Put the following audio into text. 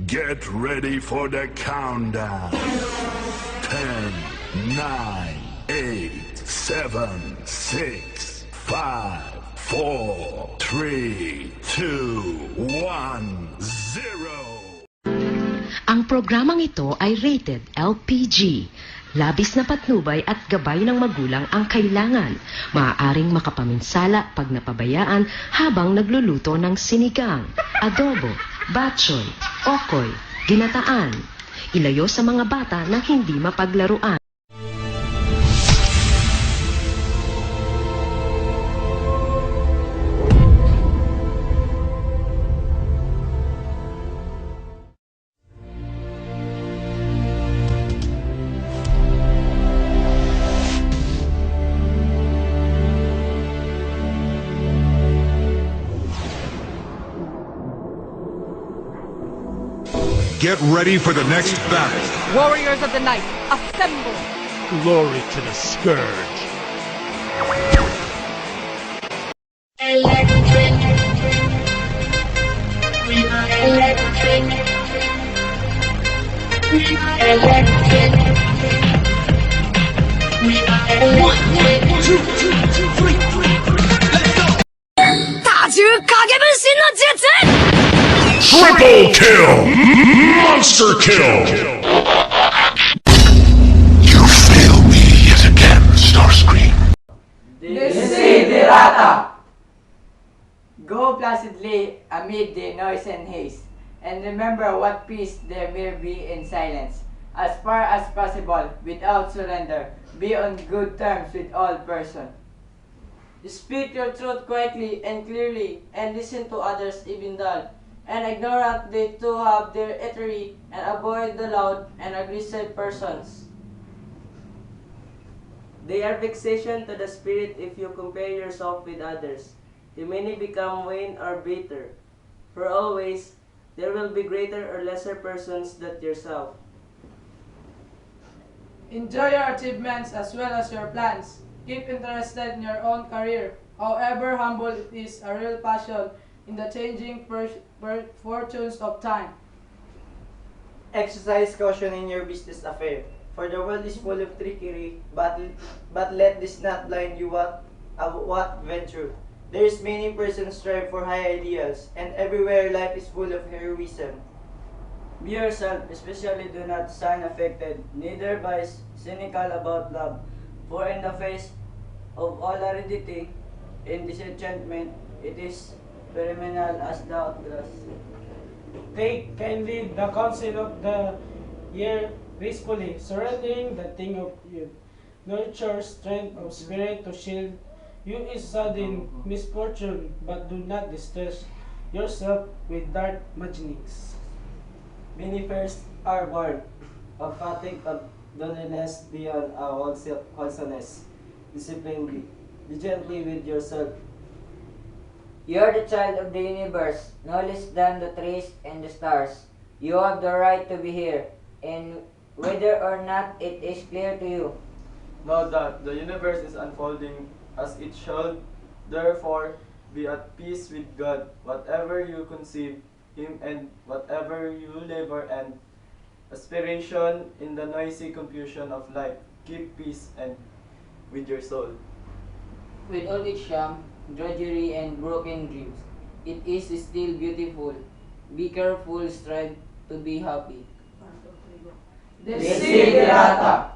Get ready for the countdown. 10, 9, 8, 7, 6, 5, 4, 3, 2, 1, 0. Ang programang ito ay rated LPG. Labis na patnubay at gabay ng magulang ang kailangan. Maaaring makapaminsala pag napabayaan habang nagluluto ng sinigang, adobo, batchoy, okoy, ginataan. Ilayo sa mga bata na hindi mapaglaruan. Get ready for the next battle. Warriors of the night, assemble! Glory to the Scourge. Electric. We are electric. We are electric. We are electric. 1, 2, 3, 4. Let's go! 多重影分身の術 Triple kill! Monster kill! You fail me yet again, Starscream. Desiderata! Go placidly amid the noise and haste, and remember what peace there may be in silence. As far as possible, without surrender, be on good terms with all persons. Speak your truth quietly and clearly, and listen to others even dull, and ignorant they too have their eatery, and avoid the loud and aggressive persons. They are vexation to the spirit if you compare yourself with others. You may become vain or bitter, for always there will be greater or lesser persons than yourself. Enjoy your achievements as well as your plans. Keep interested in your own career. However humble it is, a real passion in the changing fortunes of time. Exercise caution in your business affair, for the world is full of trickery, but let this not blind you what venture. There is many persons strive for high ideals, and everywhere life is full of heroism. Be yourself, especially do not sign affected, neither by cynical about love, for in the face of all aridity and disenchantment, it is phenomenal as doubt grass. Take kindly the counsel of the year gracefully, surrendering the thing of youth. Nurture strength of spirit to shield you is sudden misfortune, but do not distress yourself with dark imaginings. Many first are born of fatigue of loneliness beyond our wholesomeness. Discipline, be gently with yourself. You are the child of the universe, no less than the trees and the stars. You have the right to be here, and whether or not it is clear to you. Know that the universe is unfolding as it should. Therefore, be at peace with God, whatever you conceive Him and whatever you labor and aspiration in the noisy confusion of life. Keep peace and with your soul. With all its sham, drudgery, and broken dreams, it is still beautiful. Be careful, strive to be happy. Desiderata!